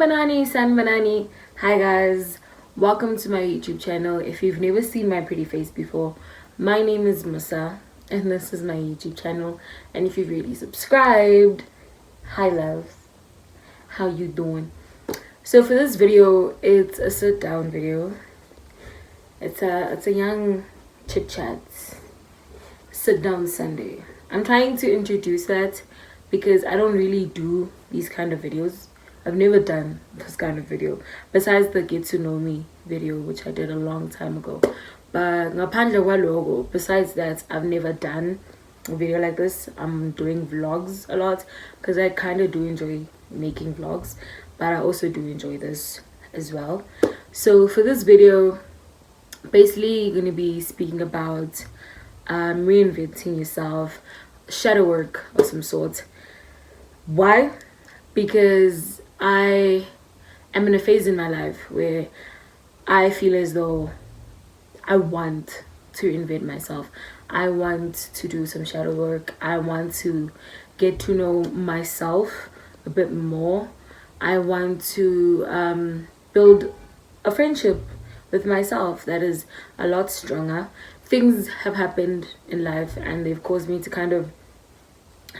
Banani. Hi guys, welcome to my YouTube channel. If you've never seen my pretty face before, my name is Musa and this is my YouTube channel. And if you've already subscribed, hi love, how you doing? So for this video, it's a sit down video. It's a young chit chat, sit down Sunday. I'm trying to introduce that because I don't really do these kind of videos. I've never done this kind of video besides the get to know me video, which I did a long time ago. But besides that, I've never done a video like this. I'm doing vlogs a lot because I kind of do enjoy making vlogs, but I also do enjoy this as well. So for this video, basically going to be speaking about reinventing yourself, shadow work of some sort. Why? Because I am in a phase in my life where I feel as though I want to invent myself. I want to do some shadow work. I want to get to know myself a bit more. I want to build a friendship with myself that is a lot stronger. Things have happened in life and they've caused me to kind of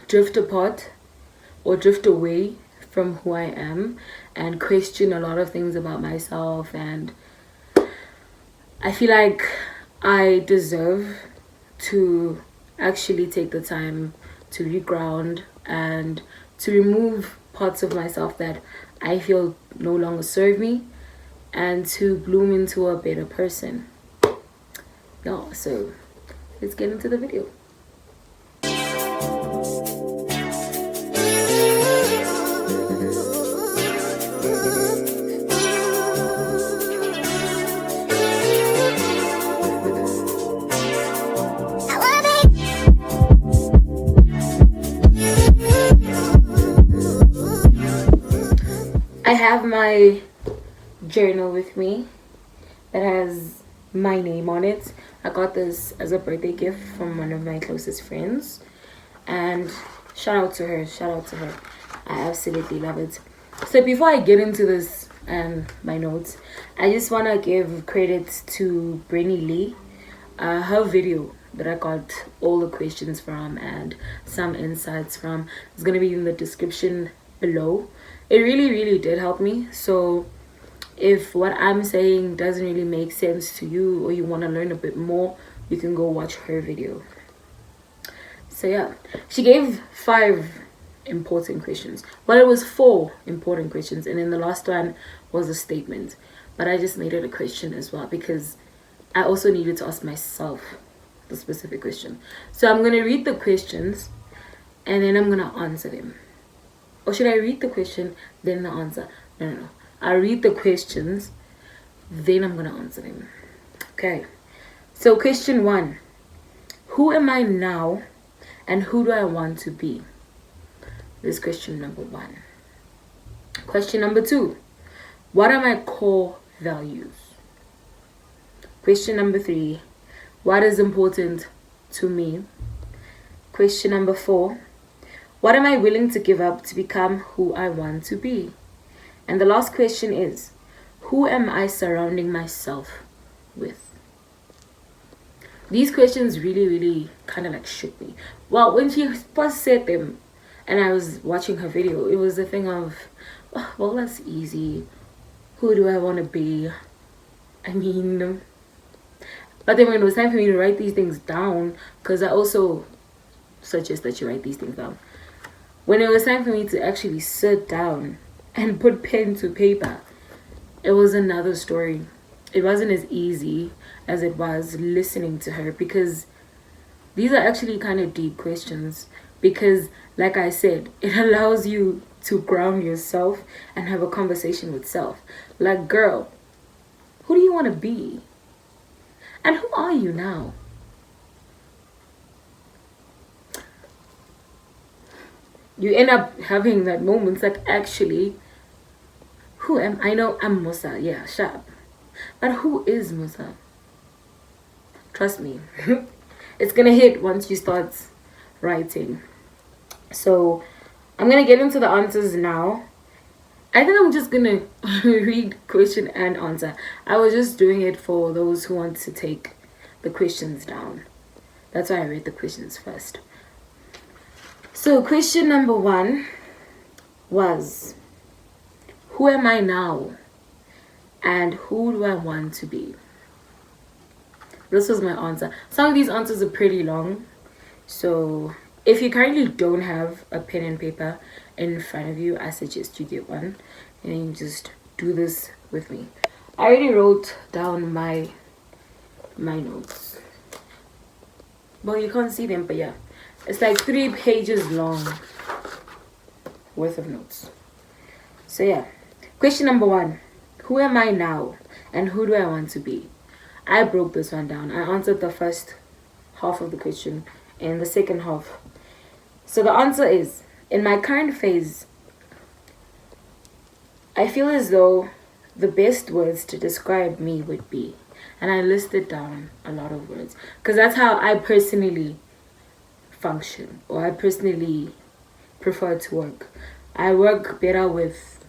drift apart or drift away from who I am and question a lot of things about myself, and I feel like I deserve to actually take the time to reground and to remove parts of myself that I feel no longer serve me and to bloom into a better person. Yeah, so let's get into the video. I have my journal with me that has my name on it. I got this as a birthday gift from one of my closest friends, and shout out to her. I absolutely love it. So before I get into this and my notes, I just want to give credit to Brainy Lee. Her video that I got all the questions from and some insights from is going to be in the description below. It really did help me. So if what I'm saying doesn't really make sense to you or you want to learn a bit more, you can go watch her video. So yeah, she gave 5 important questions. Well, it was 4 important questions, and then the last one was a statement, but I just made it a question as well because I also needed to ask myself the specific question. So I'm going to read the questions and then I'm going to answer them. Or should I read the question, then the answer? No. I'll read the questions, then I'm going to answer them. Okay. So question 1. Who am I now and who do I want to be? This is question number 1. Question number 2. What are my core values? Question number 3. What is important to me? Question number 4. What am I willing to give up to become who I want to be? And the last question is, who am I surrounding myself with? These questions really kind of like shook me. Well, when she first said them and I was watching her video, it was the thing of, oh, well, that's easy. Who do I want to be? I mean, but then when it was time for me to write these things down, because I also suggest that you write these things down. When it was time for me to actually sit down and put pen to paper, it was another story. It wasn't as easy as it was listening to her, because these are actually kind of deep questions. Because like I said, it allows you to ground yourself and have a conversation with self. Like, girl, who do you want to be? And who are you now? You end up having that moment like, actually, who am I? Know I'm Musa, yeah, sharp. But who is Musa? Trust me, it's gonna hit once you start writing. So I'm gonna get into the answers now, I think I'm just gonna read question and answer. I was just doing it for those who want to take the questions down. That's why I read the questions first. So question number 1 was, who am I now and who do I want to be? This was my answer. Some of these answers are pretty long, so if you currently don't have a pen and paper in front of you, I suggest you get one and you just do this with me. I already wrote down my notes. Well, you can't see them, but yeah, it's like 3 pages long worth of notes. So yeah, question number 1, who am I now and who do I want to be? I broke this one down. I answered the first half of the question and the second half. So the answer is, in my current phase, I feel as though the best words to describe me would be, and I listed down a lot of words because that's how I personally function, or I personally prefer to work. I work better with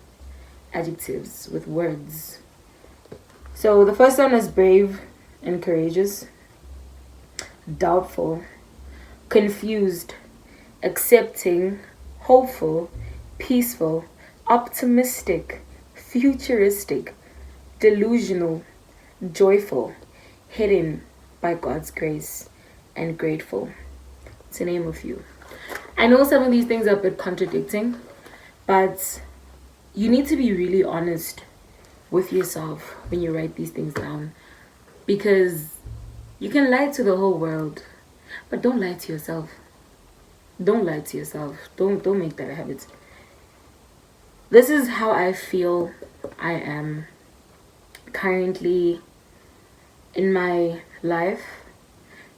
adjectives, with words. So the first one is brave and courageous, doubtful, confused, accepting, hopeful, peaceful, optimistic, futuristic, delusional, joyful, hidden by God's grace, and grateful, to name a few. I know some of these things are a bit contradicting, but you need to be really honest with yourself when you write these things down, because you can lie to the whole world, but don't lie to yourself. Don't lie to yourself. Don't make that a habit. This is how I feel I am currently in my life.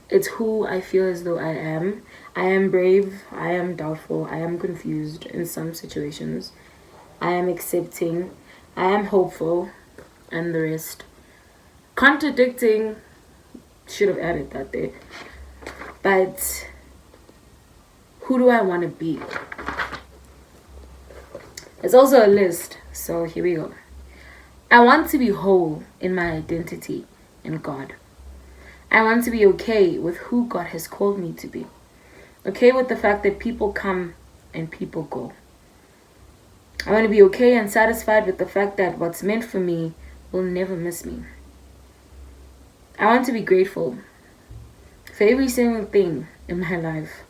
It's who I feel as though I am. I am brave, I am doubtful, I am confused in some situations. I am accepting, I am hopeful, and the rest. Contradicting, should have added that there. But who do I want to be? It's also a list, so here we go. I want to be whole in my identity in God. I want to be okay with who God has called me to be. Okay with the fact that people come and people go. I want to be okay and satisfied with the fact that what's meant for me will never miss me. I want to be grateful for every single thing in my life,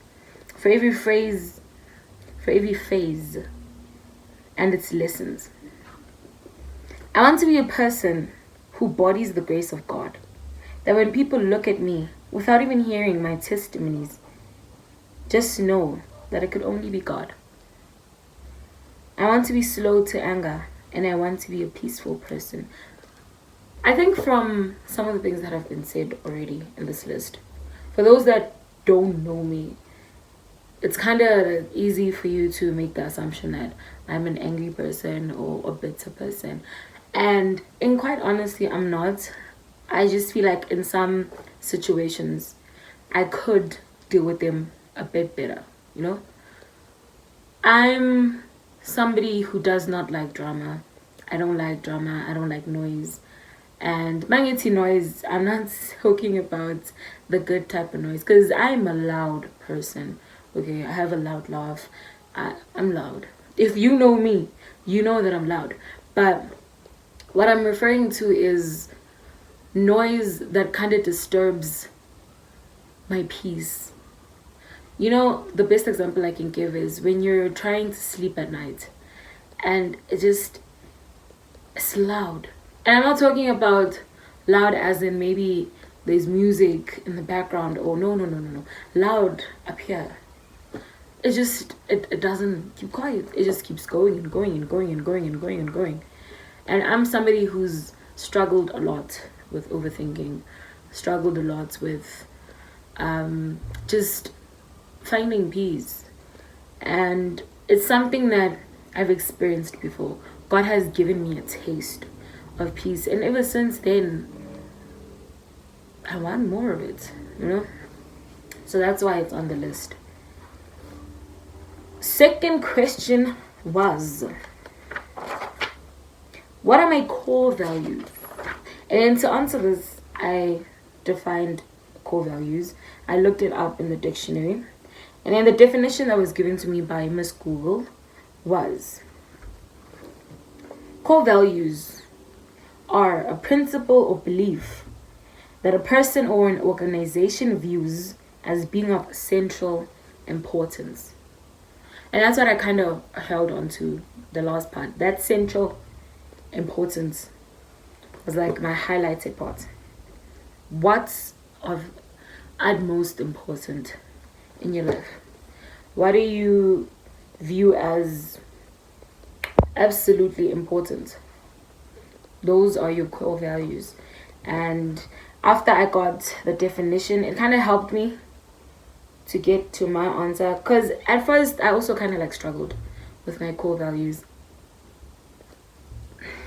for every phrase, for every phase and its lessons. I want to be a person who embodies the grace of God, that when people look at me without even hearing my testimonies, just know that it could only be God. I want to be slow to anger, and I want to be a peaceful person. I think from some of the things that have been said already in this list, for those that don't know me, it's kind of easy for you to make the assumption that I'm an angry person or a bitter person. And in quite honesty, I'm not. I just feel like in some situations, I could deal with them a bit better, you know? I'm somebody who does not like drama. I don't like drama. I don't like noise. And magnetic noise, I'm not talking about the good type of noise, because I'm a loud person. Okay, I have a loud laugh. I'm loud. If you know me, you know that I'm loud. But what I'm referring to is noise that kind of disturbs my peace. You know, the best example I can give is when you're trying to sleep at night and it's loud. And I'm not talking about loud as in maybe there's music in the background or no. Loud up here. It doesn't keep quiet. It just keeps going and going and going and going and going and going. And I'm somebody who's struggled a lot with overthinking, struggled a lot with just finding peace. And it's something that I've experienced before. God has given me a taste of peace, and ever since then I want more of it, you know? So that's why it's on the list. Second question was, what are my core values? And to answer this, I defined core values. I looked it up in the dictionary. And then the definition that was given to me by Miss Google was: core values are a principle or belief that a person or an organization views as being of central importance. And that's what I kind of held on to, the last part. That central importance was like my highlighted part. What's of utmost important in your life? What do you view as absolutely important? Those are your core values. And after I got the definition, it kind of helped me to get to my answer, because at first I also kind of like struggled with my core values.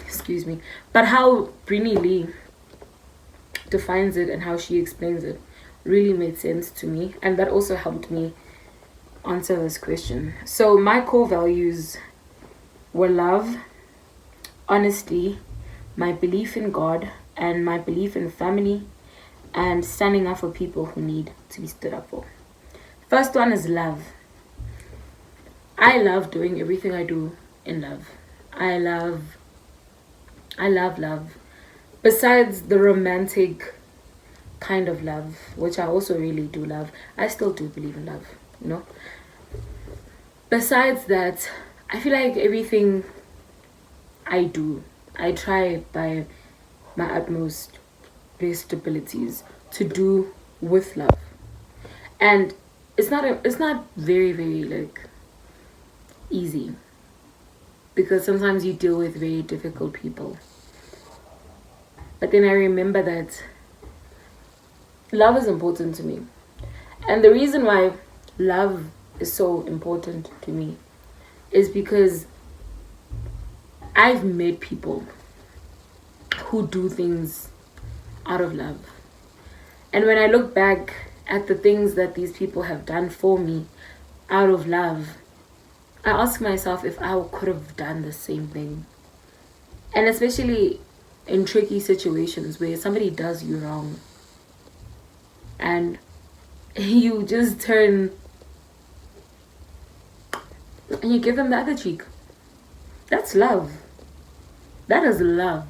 Excuse me. But how Brini Lee defines it and how she explains it really made sense to me, and that also helped me answer this question. So my core values were love, honesty, my belief in God, and my belief in family, and standing up for people who need to be stood up for. First one is love. I love doing everything I do in love. I love love. Besides the romantic kind of love, which I also really do love, I still do believe in love, you know. Besides that, I feel like everything I do, I try by my utmost best abilities to do with love. And it's not very, very like easy, because sometimes you deal with very difficult people. But then I remember that love is important to me. And the reason why love is so important to me is because I've met people who do things out of love. And when I look back at the things that these people have done for me out of love, I ask myself if I could have done the same thing. And especially in tricky situations where somebody does you wrong and you just turn and you give them the other cheek. That's love. That is love.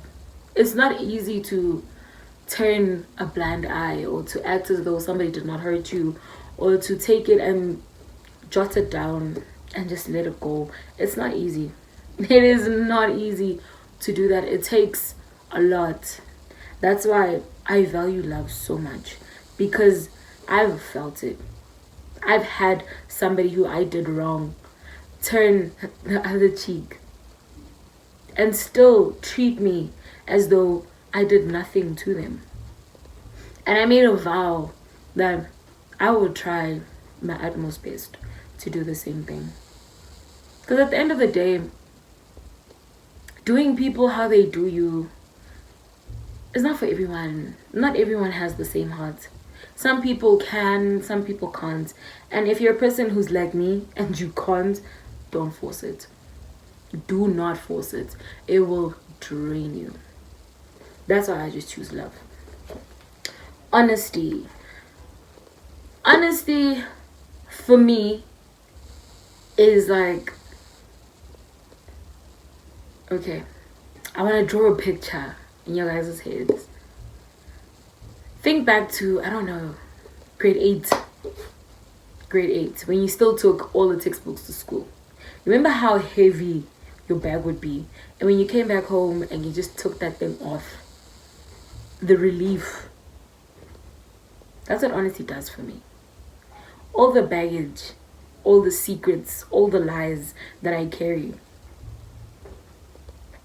It's not easy to turn a blind eye, or to act as though somebody did not hurt you, or to take it and jot it down and just let it go. It's not easy. It is not easy to do that. It takes a lot. That's why I value love so much, because I've felt it. I've had somebody who I did wrong turn the other cheek and still treat me as though I did nothing to them. And I made a vow that I would try my utmost best to do the same thing. Because at the end of the day, doing people how they do you is not for everyone. Not everyone has the same heart. Some people can, some people can't. And if you're a person who's like me and you can't, don't force it. Do not force it. It will drain you. That's why I just choose love. Honesty. Honesty for me is like, okay, I want to draw a picture in your guys' heads. Think back to, I don't know, grade 8, when you still took all the textbooks to school. Remember how heavy your bag would be, and when you came back home and you just took that thing off, the relief. That's what honesty does for me. All the baggage, all the secrets, all the lies that I carry,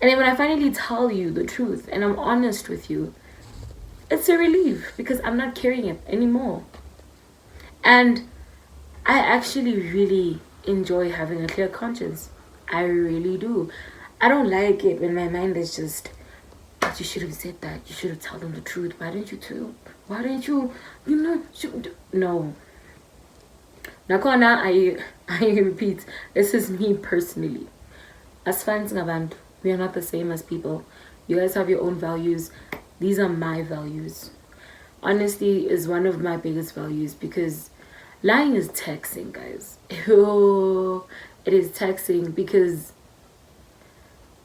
and then when I finally tell you the truth and I'm honest with you, it's a relief, because I'm not carrying it anymore. And I actually really enjoy having a clear conscience. I really do. I don't like it when my mind is just, but you should have said that. You should have told them the truth. Why didn't you tell? Why didn't you, no. Nakona, I repeat, this is me personally. As fans ngabantu, We are not the same as people. You guys have your own values. These are my values. Honesty is one of my biggest values because lying is taxing, guys. Oh, it is taxing because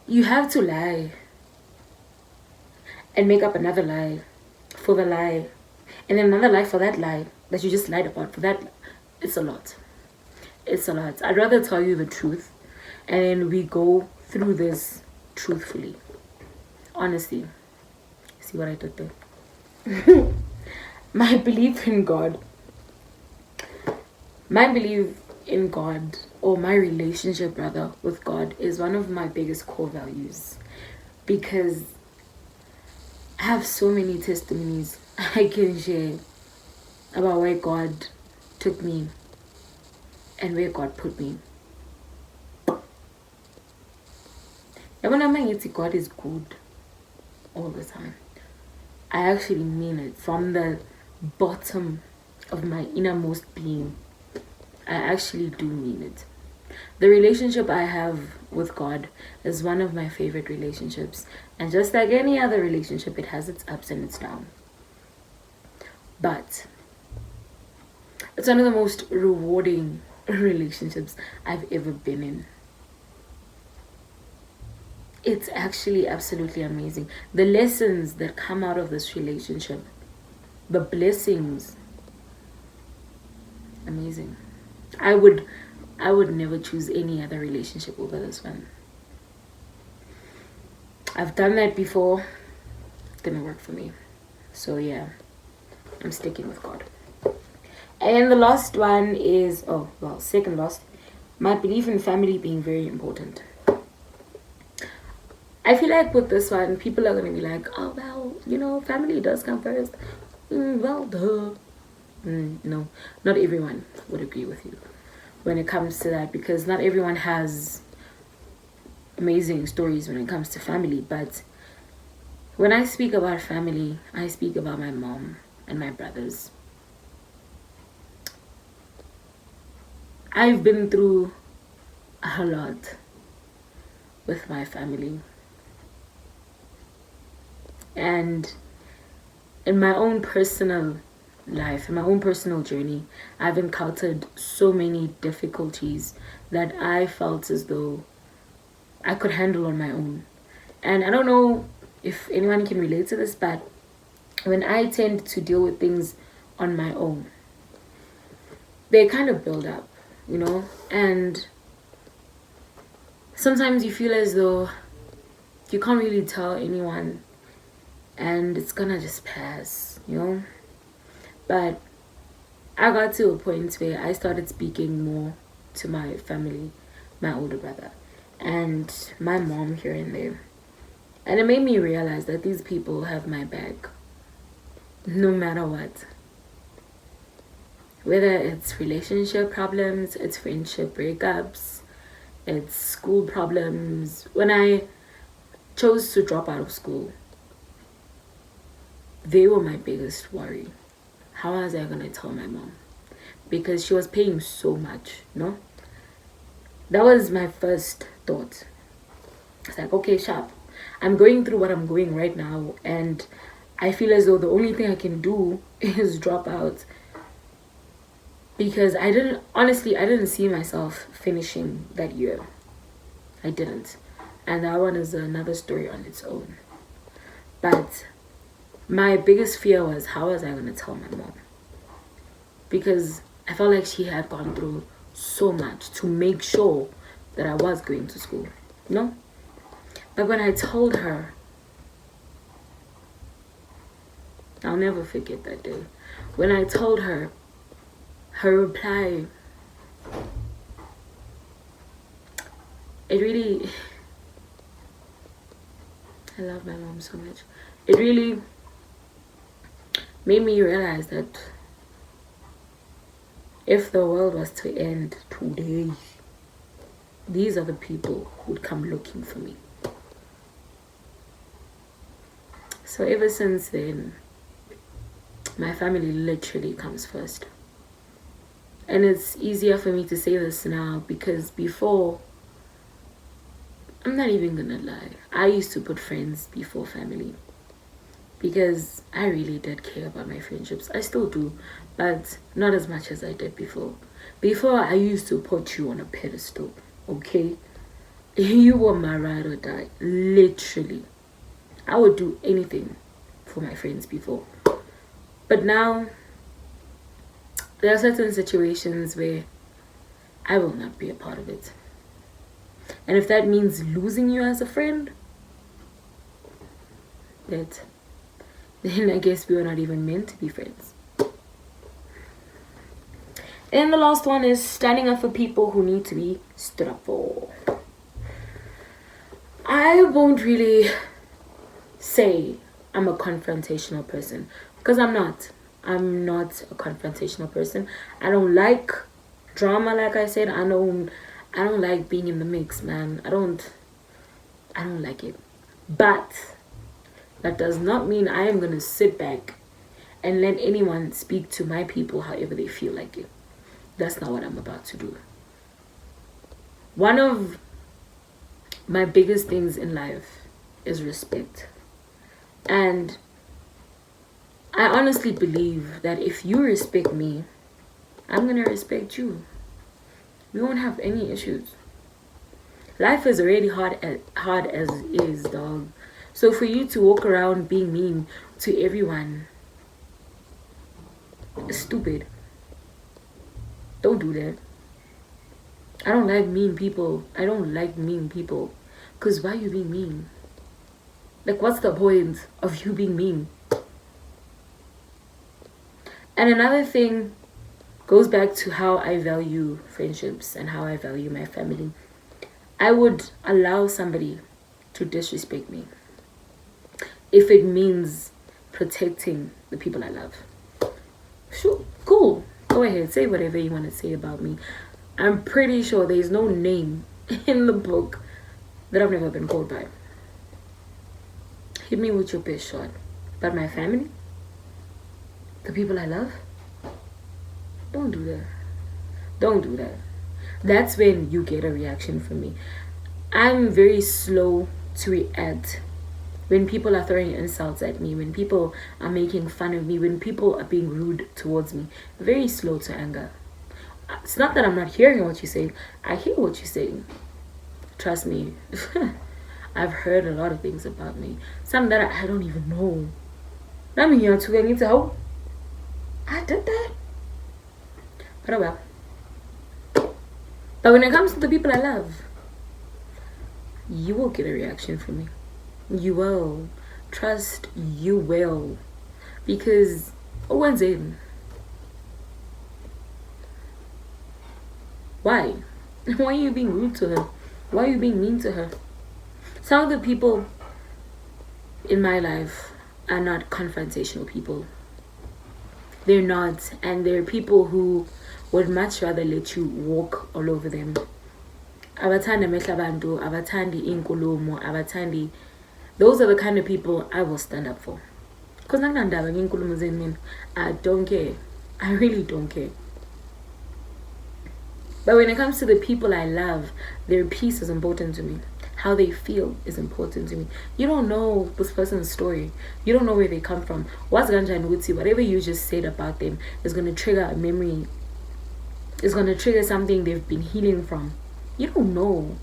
you have to lie and make up another lie for the lie, and then another lie for that lie that you just lied about for that. It's a lot. It's a lot. I'd rather tell you the truth and then we go through this truthfully. Honesty. See what I did there? My belief in God. My belief in God, or my relationship rather with God, is one of my biggest core values, because I have so many testimonies I can share about where God took me and where God put me. God is good all the time. I actually mean it from the bottom of my innermost being. I actually do mean it. The relationship I have with God is one of my favorite relationships, and just like any other relationship, it has its ups and its downs. But it's one of the most rewarding relationships I've ever been in. It's actually absolutely amazing. The lessons that come out of this relationship, the blessings, amazing. I would never choose any other relationship over this one. I've done that before. It didn't work for me. So yeah, I'm sticking with God. And the last one is, second last, my belief in family being very important. I feel like with this one, people are going to be like, oh, well, family does come first. Duh. No, not everyone would agree with you when it comes to that, because not everyone has amazing stories when it comes to family. But when I speak about family, I speak about my mom and my brothers. I've been through a lot with my family. And in my own personal life, in my own personal journey, I've encountered so many difficulties that I felt as though I could handle on my own. And I don't know if anyone can relate to this, but when I tend to deal with things on my own, they kind of build up, and sometimes you feel as though you can't really tell anyone and it's gonna just pass, But I got to a point where I started speaking more to my family, my older brother, and my mom here and there. And it made me realize that these people have my back, no matter what. Whether it's relationship problems, it's friendship breakups, it's school problems. When I chose to drop out of school, they were my biggest worry. How was I going to tell my mom? Because she was paying so much, That was my first thought. It's like, okay, sharp. I'm going through what I'm going right now, and I feel as though the only thing I can do is drop out. Because I didn't see myself finishing that year. I didn't. And that one is another story on its own. But my biggest fear was, how was I going to tell my mom? Because I felt like she had gone through so much to make sure that I was going to school, But when I told her, I'll never forget that day. When I told her, her reply, I love my mom so much. It really made me realize that if the world was to end today, these are the people who would come looking for me. So ever since then, my family literally comes first. And it's easier for me to say this now, because before, I'm not even gonna lie. I used to put friends before family because I really did care about my friendships. I still do, but not as much as I did before. Before, I used to put you on a pedestal, okay? You were my ride or die, literally. I would do anything for my friends before. But now, there are certain situations where I will not be a part of it. And if that means losing you as a friend, then I guess we were not even meant to be friends. And the last one is standing up for people who need to be stood up for. I won't really say I'm a confrontational person because I'm not. I'm not a confrontational person. I don't like drama, like I said. I don't like being in the mix, man. I don't like it. But that does not mean I am gonna sit back and let anyone speak to my people however they feel like it. That's not what I'm about to do. One of my biggest things in life is respect. And I honestly believe that if you respect me, I'm gonna respect you. We won't have any issues. Life is already hard as it is, dog. So for you to walk around being mean to everyone is stupid. Don't do that. I don't like mean people. Because why are you being mean? Like, what's the point of you being mean? And another thing goes back to how I value friendships and how I value my family. I would allow somebody to disrespect me if it means protecting the people I love. Sure, cool. Go ahead, say whatever you want to say about me. I'm pretty sure there's no name in the book that I've never been called by. Hit me with your best shot. But my family, the people I love, don't do that. Don't do that. That's when you get a reaction from me. I'm very slow to react when people are throwing insults at me, when people are making fun of me, when people are being rude towards me. Very slow to anger. It's not that I'm not hearing what you're saying. I hear what you're saying. Trust me. I've heard a lot of things about me. Some that I don't even know. I mean, you're too to how I did that. But oh well. But when it comes to the people I love, you will get a reaction from me. You will. Trust, you will. Because when's in? Why? Why are you being rude to her? Why are you being mean to her? Some of the people in my life are not confrontational people. They're not. And they're people who would much rather let you walk all over them. Abathanda mehlabantu, abathandi inkulumo, abathandi. Those are the kind of people I will stand up for. Because I don't care. I really don't care. But when it comes to the people I love, their peace is important to me. How they feel is important to me. You don't know this person's story. You don't know where they come from. What's Ganja and Wutsi, whatever you just said about them is going to trigger a memory. It's going to trigger something they've been healing from. You don't know.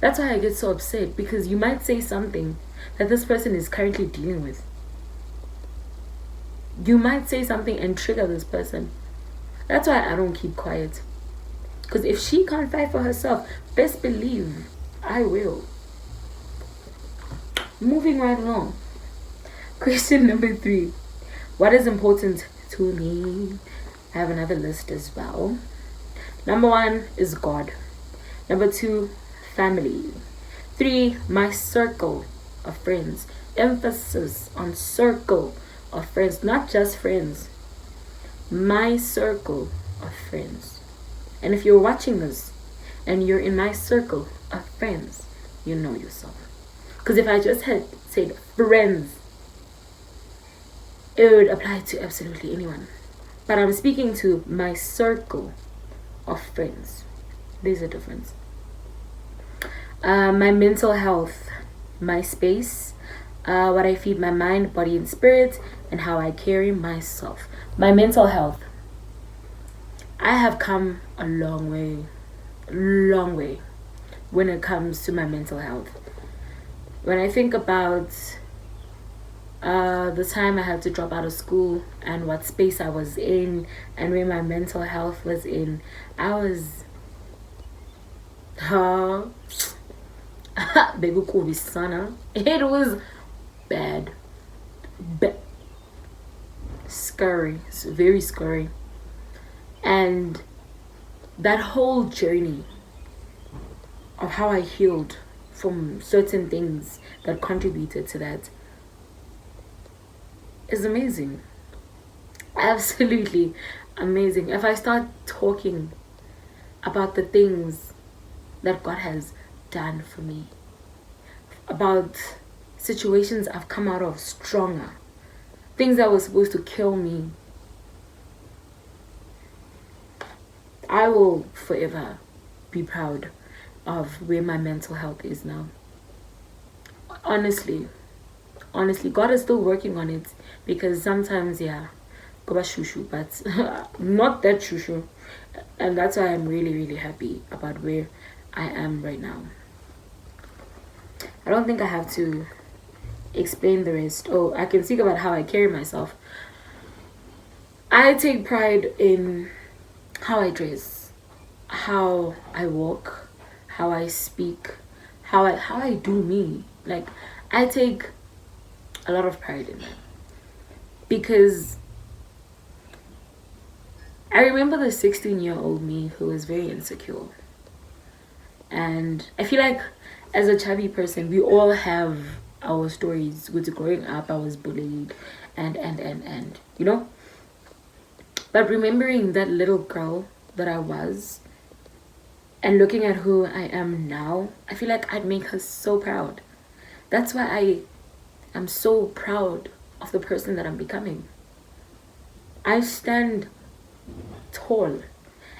That's why I get so upset, because you might say something that this person is currently dealing with. You might say something and trigger this person. That's why I don't keep quiet. Because if she can't fight for herself, best believe I will. Moving right along. Question number 3. What is important to me? I have another list as well. Number 1 is God. Number 2, family. 3, my circle of friends. Emphasis on circle of friends, not just friends. My circle of friends. And if you're watching this and you're in my circle of friends, you know yourself. Because if I just had said friends, it would apply to absolutely anyone. But I'm speaking to my circle of friends. There's a difference. My mental health, my space, what I feed my mind, body, and spirit, and how I carry myself. My mental health. I have come a long way when it comes to my mental health. When I think about the time I had to drop out of school and what space I was in and where my mental health was in, I was it was bad, scary. It's very scary. And that whole journey of how I healed from certain things that contributed to that is amazing. Absolutely amazing. If I start talking about the things that God has done for me, about situations I've come out of stronger, things that were supposed to kill me, I will forever be proud of where my mental health is now. Honestly, God is still working on it, because sometimes, yeah, go back shushu, but not that shushu. And that's why I'm really happy about where I am right now. I don't think I have to explain the rest. Oh, I can speak about how I carry myself. I take pride in how I dress, how I walk, how I speak, how I do me. Like, I take a lot of pride in that, because I remember the 16-year-old me who was very insecure. And I feel like as a chubby person, we all have our stories. With growing up, I was bullied and you know. But remembering that little girl that I was and looking at who I am now, I feel like I'd make her so proud. That's why I am so proud of the person that I'm becoming. I stand tall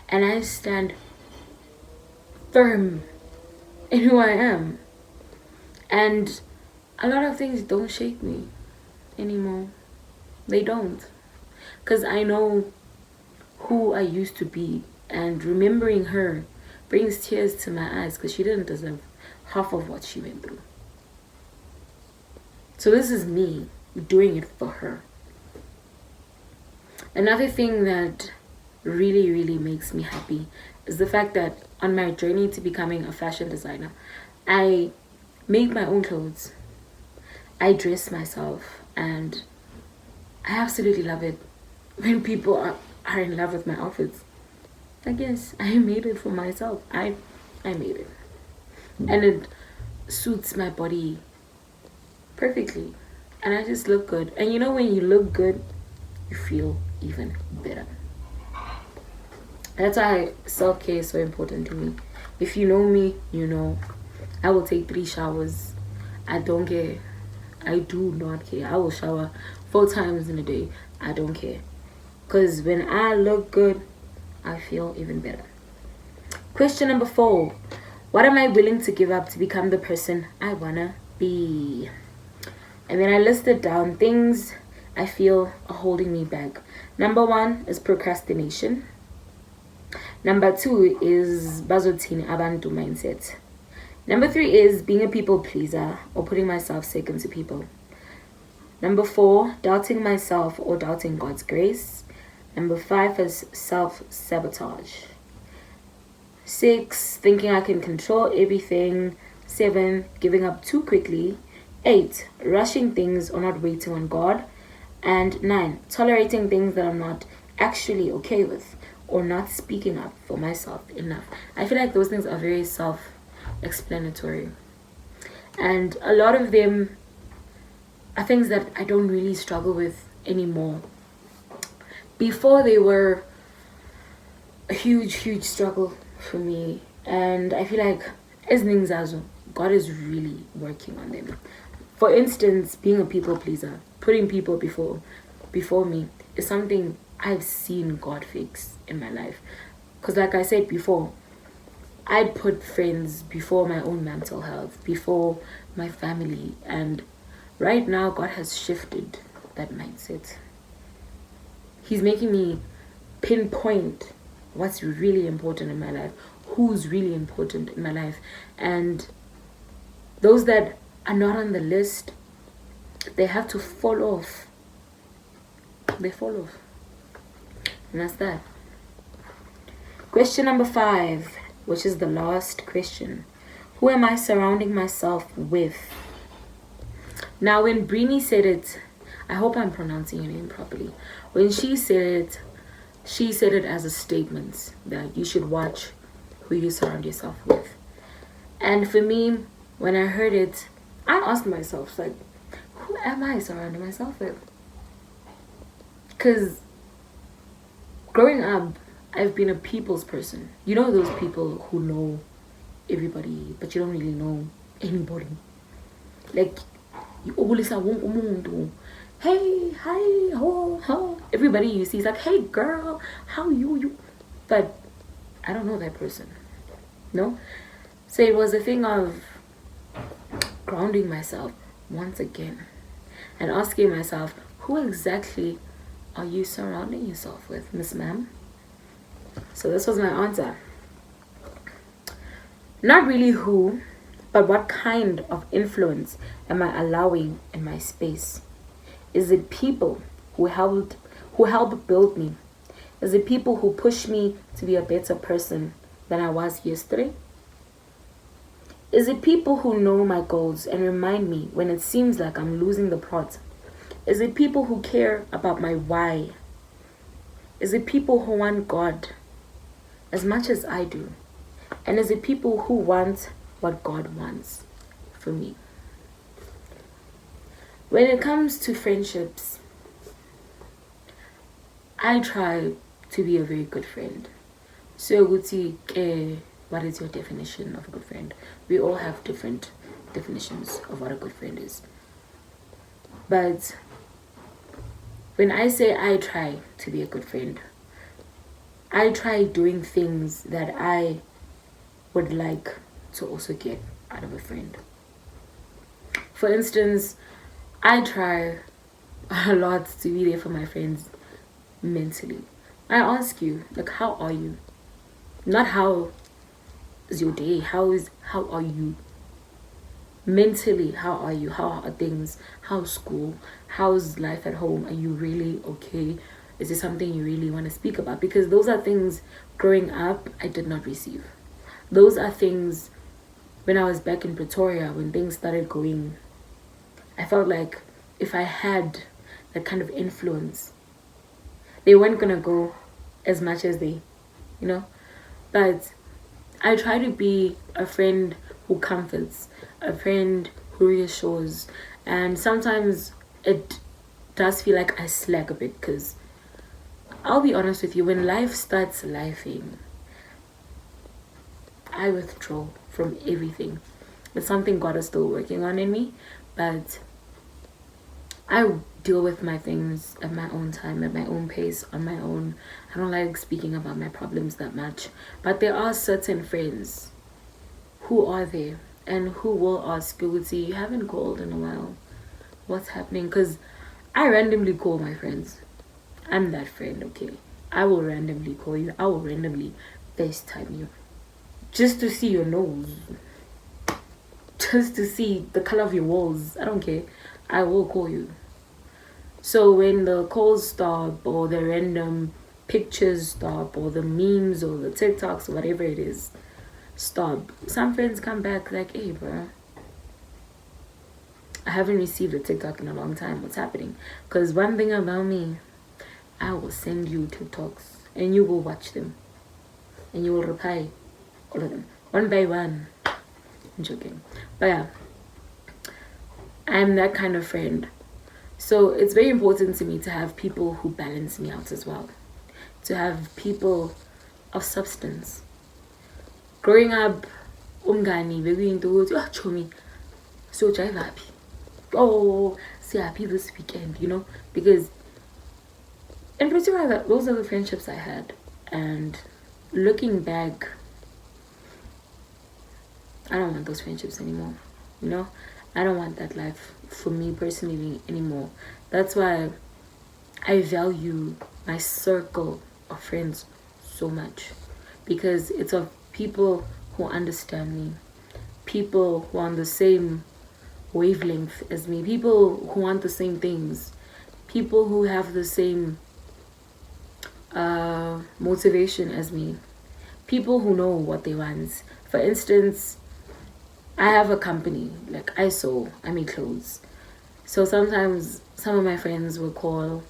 and I stand firm in who I am. And a lot of things don't shake me anymore. They don't. Because I know who I used to be. And remembering her brings tears to my eyes, because she didn't deserve half of what she went through. So this is me doing it for her. Another thing that really makes me happy is the fact that on my journey to becoming a fashion designer, I make my own clothes. I dress myself, and I absolutely love it when people are in love with my outfits. I guess I made it for myself. I made it. And it suits my body perfectly. And I just look good. And you know, when you look good, you feel even better. That's why self-care is so important to me. If you know me, you know I will take 3 showers. I don't care. I do not care. I will shower 4 times in a day. I don't care. Because when I look good, I feel even better. Question number 4. What am I willing to give up to become the person I wanna be? And then I listed down things I feel are holding me back. Number 1 is procrastination. Number 2 is bazothini abantu mindset. Number 3 is being a people pleaser or putting myself second to people. Number 4, doubting myself or doubting God's grace. Number 5 is self-sabotage. 6, thinking I can control everything. 7, giving up too quickly. 8, rushing things or not waiting on God. And 9, tolerating things that I'm not actually okay with or not speaking up for myself enough. I feel like those things are very self-explanatory. And a lot of them are things that I don't really struggle with anymore. Before, they were a huge struggle for me. And I feel like as Ningzazo, God is really working on them. For instance, being a people pleaser, putting people before me is something I've seen God fix in my life. Because like I said before, I'd put friends before my own mental health, before my family. And right now, God has shifted that mindset. He's making me pinpoint what's really important in my life, who's really important in my life. And those that are not on the list, they have to fall off. They fall off. And that's that. Question number 5, which is the last question. Who am I surrounding myself with? Now, when Brini said it, I hope I'm pronouncing your name properly. When she said it as a statement that you should watch who you surround yourself with. And for me, when I heard it, I asked myself, like, who am I surrounding myself with? Because growing up, I've been a people's person. You know those people who know everybody, but you don't really know anybody. Like, you always have one, hey, hi, ho, ho. Everybody you see is like, hey girl, how you? But I don't know that person. No? So it was a thing of grounding myself once again and asking myself, who exactly are you surrounding yourself with, Miss Ma'am? So this was my answer. Not really who, but what kind of influence am I allowing in my space? Is it people who help build me? Is it people who push me to be a better person than I was yesterday? Is it people who know my goals and remind me when it seems like I'm losing the plot? Is it people who care about my why? Is it people who want God as much as I do? And is it people who want what God wants for me? When it comes to friendships, I try to be a very good friend. So, Guti, what is your definition of a good friend? We all have different definitions of what a good friend is. But when I say I try to be a good friend, I try doing things that I would like to also get out of a friend. For instance, I try a lot to be there for my friends mentally. I ask you, like, how are you? Not how is your day, how are you? Mentally, how are you? How are things? How's school? How's life at home? Are you really okay? Is there something you really want to speak about? Because those are things growing up I did not receive. Those are things when I was back in Pretoria, when things started going, I felt like if I had that kind of influence, they weren't gonna go as much as they, But I try to be a friend who comforts, a friend who reassures, and sometimes it does feel like I slack a bit because I'll be honest with you, when life starts lifing, I withdraw from everything. It's something God is still working on in me, but I deal with my things at my own time, at my own pace, on my own. I don't like speaking about my problems that much, but there are certain friends who are there and who will ask, you haven't called in a while, what's happening? Because I randomly call my friends. I'm that friend, okay? I will randomly call you. I will randomly FaceTime you just to see your nose, just to see the color of your walls. I don't care. I will call you. So when the calls stop, or the random pictures stop, or the memes or the TikToks or whatever it is stop, some friends come back like, hey bro, I haven't received a TikTok in a long time. What's happening? Because one thing about me, I will send you TikToks and you will watch them and you will reply all of them one by one. I'm joking, but yeah, I'm that kind of friend. So it's very important to me to have people who balance me out as well, to have people of substance. Growing up, umngani bekuyinto ukuthi chomi, so drive happy, oh see happy this weekend, because in particular those are the friendships I had. And looking back, I don't want those friendships anymore. You know, I don't want that life for me personally anymore. That's why I value my circle of friends so much, because it's of people who understand me, people who are on the same wavelength as me, people who want the same things, people who have the same motivation as me, people who know what they want. For instance, I have a company, like I sew, I make clothes. So sometimes some of my friends will call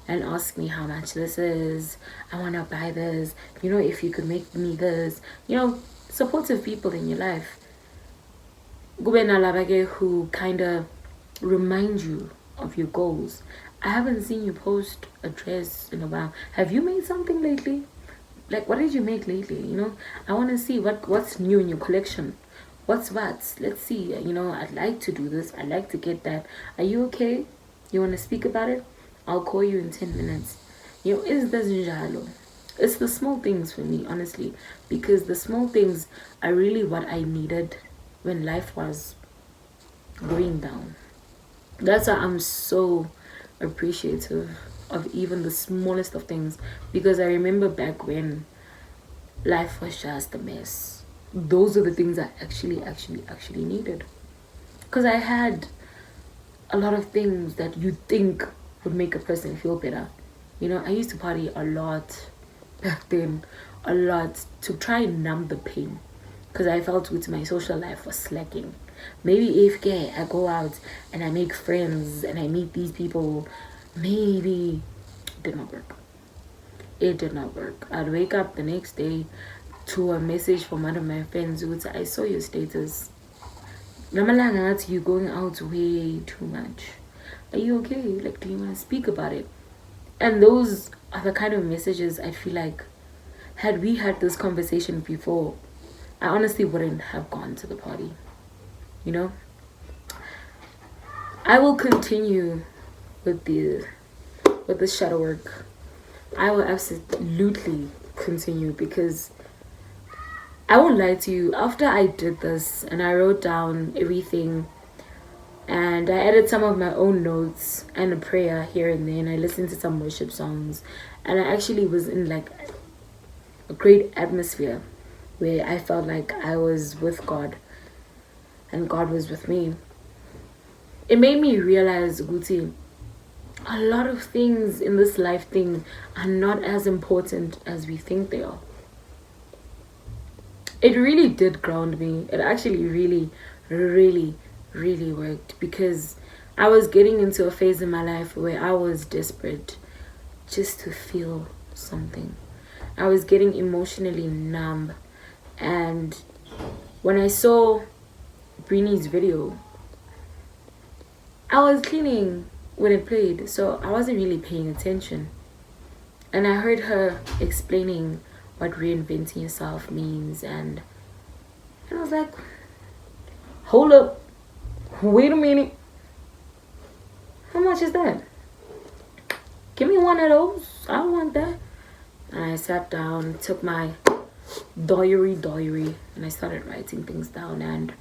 and ask me how much this is. I want to buy this. You know, if you could make me this. You know, supportive people in your life. Who kind of remind you of your goals. I haven't seen you post a dress in a while. Have you made something lately? Like, what did you make lately? You know, I want to see what's new in your collection. What's what? Let's see. You know, I'd like to do this. I'd like to get that. Are you okay? You want to speak about it? I'll call you in 10 minutes. You know, it's the small things for me, honestly, because the small things are really what I needed when life was going down. That's why I'm so appreciative of even the smallest of things, because I remember back when life was just a mess. Those are the things I actually needed, because I had a lot of things that you think would make a person feel better. You know, I used to party a lot back then, a lot, to try and numb the pain, because I felt with my social life was slacking. Maybe if I go out and I make friends and I meet these people, maybe it did not work. It did not work. I'd wake up the next day to a message from one of my friends who would say, I saw your status. Namalanga, you going out way too much. Are you okay? Like, do you want to speak about it? And those are the kind of messages I feel like, had we had this conversation before, I honestly wouldn't have gone to the party. You know? I will continue with the shadow work. I will absolutely continue, because I won't lie to you, after I did this and I wrote down everything and I added some of my own notes and a prayer here and there, and I listened to some worship songs, and I actually was in like a great atmosphere where I felt like I was with God and God was with me. It made me realize, Guti, a lot of things in this life thing are not as important as we think they are. It really did ground me. It actually really worked, because I was getting into a phase in my life where I was desperate just to feel something. I was getting emotionally numb, and when I saw Brini's video, I was cleaning when it played, so I wasn't really paying attention, and I heard her explaining what reinventing yourself means, and I was like, hold up, wait a minute, how much is that? Give me one of those, I want that. And I sat down, took my diary, and I started writing things down, and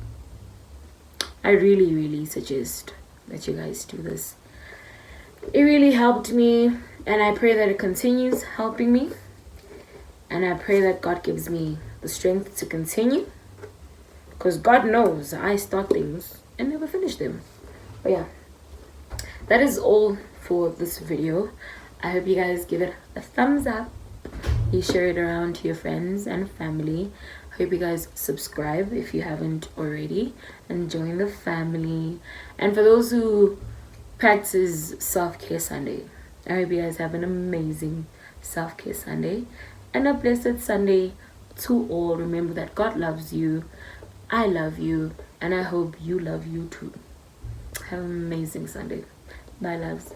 I really suggest that you guys do this. It really helped me, and I pray that it continues helping me. And I pray that God gives me the strength to continue, because God knows I start things and never finish them. But yeah, that is all for this video. I hope you guys give it a thumbs up. You share it around to your friends and family. I hope you guys subscribe if you haven't already, and join the family. And for those who practice self-care Sunday, I hope you guys have an amazing self-care Sunday and a blessed Sunday to all. Remember that God loves you, I love you, and I hope you love you too. Have an amazing Sunday. Bye, loves.